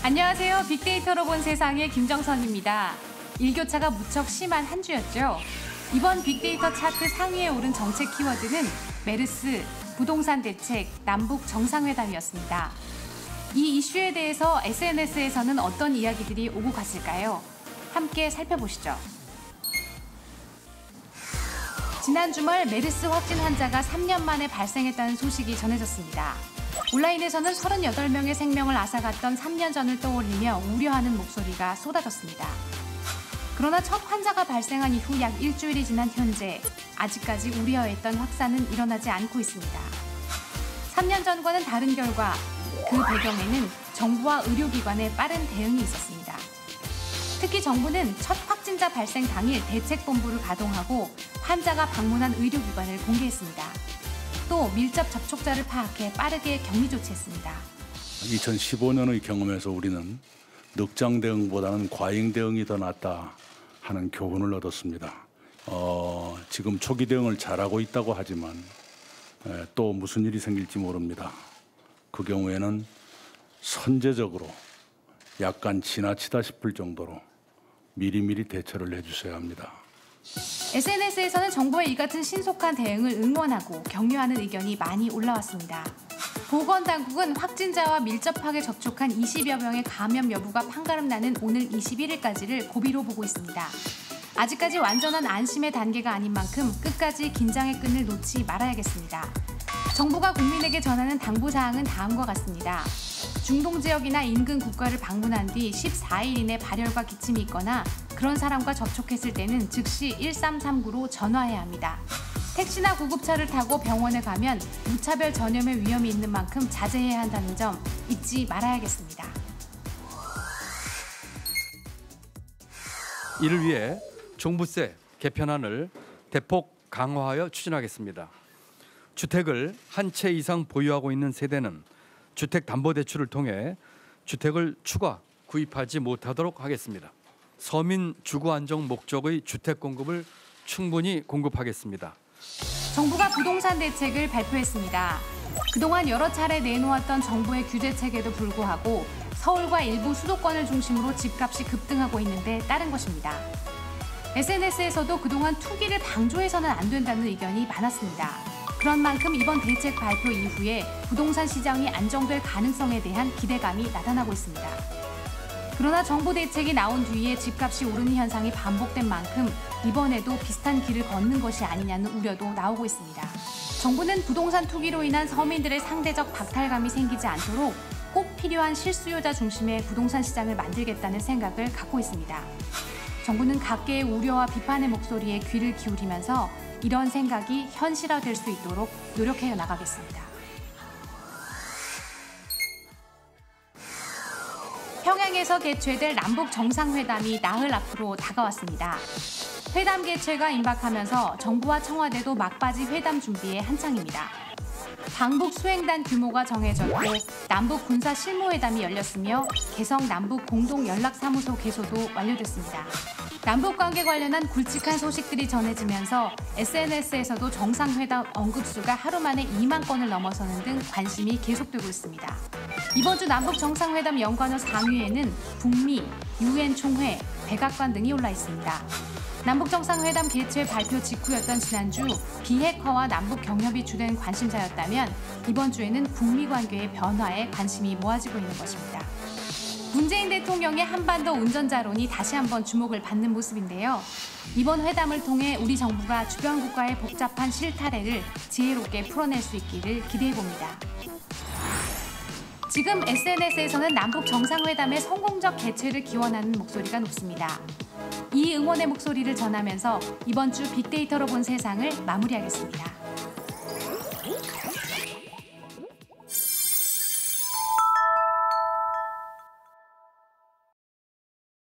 안녕하세요. 빅데이터로 본 세상의 김정선입니다. 일교차가 무척 심한 한 주였죠. 이번 빅데이터 차트 상위에 오른 정책 키워드는 메르스, 부동산 대책, 남북 정상회담이었습니다. 이 이슈에 대해서 SNS에서는 어떤 이야기들이 오고 갔을까요? 함께 살펴보시죠. 지난 주말 메르스 확진 환자가 3년 만에 발생했다는 소식이 전해졌습니다. 온라인에서는 38명의 생명을 앗아갔던 3년 전을 떠올리며 우려하는 목소리가 쏟아졌습니다. 그러나 첫 환자가 발생한 이후 약 일주일이 지난 현재 아직까지 우려했던 확산은 일어나지 않고 있습니다. 3년 전과는 다른 결과, 그 배경에는 정부와 의료기관의 빠른 대응이 있었습니다. 특히 정부는 첫 확진자 발생 당일 대책본부를 가동하고 환자가 방문한 의료기관을 공개했습니다. 또 밀접 접촉자를 파악해 빠르게 격리 조치했습니다. 2015년의 경험에서 우리는 늑장 대응보다는 과잉 대응이 더 낫다 하는 교훈을 얻었습니다. 지금 초기 대응을 잘하고 있다고 하지만 또 무슨 일이 생길지 모릅니다. 그 경우에는 선제적으로 약간 지나치다 싶을 정도로 미리미리 대처를 해주셔야 합니다. SNS에서는 정부의 이 같은 신속한 대응을 응원하고 격려하는 의견이 많이 올라왔습니다. 보건당국은 확진자와 밀접하게 접촉한 20여 명의 감염 여부가 판가름 나는 오늘 21일까지를 고비로 보고 있습니다. 아직까지 완전한 안심의 단계가 아닌 만큼 끝까지 긴장의 끈을 놓지 말아야겠습니다. 정부가 국민에게 전하는 당부사항은 다음과 같습니다. 중동 지역이나 인근 국가를 방문한 뒤 14일 이내 발열과 기침이 있거나 그런 사람과 접촉했을 때는 즉시 1339로 전화해야 합니다. 택시나 구급차를 타고 병원에 가면 무차별 전염의 위험이 있는 만큼 자제해야 한다는 점 잊지 말아야겠습니다. 이를 위해 종부세 개편안을 대폭 강화하여 추진하겠습니다. 주택을 한 채 이상 보유하고 있는 세대는 주택담보대출을 통해 주택을 추가 구입하지 못하도록 하겠습니다. 서민 주거 안정 목적의 주택 공급을 충분히 공급하겠습니다. 정부가 부동산 대책을 발표했습니다. 그동안 여러 차례 내놓았던 정부의 규제책에도 불구하고 서울과 일부 수도권을 중심으로 집값이 급등하고 있는데 따른 것입니다. SNS에서도 그동안 투기를 방조해서는 안 된다는 의견이 많았습니다. 그런 만큼 이번 대책 발표 이후에 부동산 시장이 안정될 가능성에 대한 기대감이 나타나고 있습니다. 그러나 정부 대책이 나온 뒤에 집값이 오르는 현상이 반복된 만큼 이번에도 비슷한 길을 걷는 것이 아니냐는 우려도 나오고 있습니다. 정부는 부동산 투기로 인한 서민들의 상대적 박탈감이 생기지 않도록 꼭 필요한 실수요자 중심의 부동산 시장을 만들겠다는 생각을 갖고 있습니다. 정부는 각계의 우려와 비판의 목소리에 귀를 기울이면서 이런 생각이 현실화될 수 있도록 노력해 나가겠습니다. 평양에서 개최될 남북 정상회담이 나흘 앞으로 다가왔습니다. 회담 개최가 임박하면서 정부와 청와대도 막바지 회담 준비에 한창입니다. 방북 수행단 규모가 정해졌고 남북 군사 실무회담이 열렸으며 개성 남북 공동연락사무소 개소도 완료됐습니다. 남북관계 관련한 굵직한 소식들이 전해지면서 SNS에서도 정상회담 언급수가 하루 만에 2만 건을 넘어서는 등 관심이 계속되고 있습니다. 이번 주 남북 정상회담 연관어 상위에는 북미, UN 총회, 백악관 등이 올라 있습니다. 남북 정상회담 개최 발표 직후였던 지난주 비핵화와 남북 경협이 주된 관심사였다면 이번 주에는 북미 관계의 변화에 관심이 모아지고 있는 것입니다. 문재인 대통령의 한반도 운전자론이 다시 한번 주목을 받는 모습인데요. 이번 회담을 통해 우리 정부가 주변 국가의 복잡한 실타래를 지혜롭게 풀어낼 수 있기를 기대해봅니다. 지금 SNS에서는 남북 정상회담의 성공적 개최를 기원하는 목소리가 높습니다. 이 응원의 목소리를 전하면서 이번 주 빅데이터로 본 세상을 마무리하겠습니다.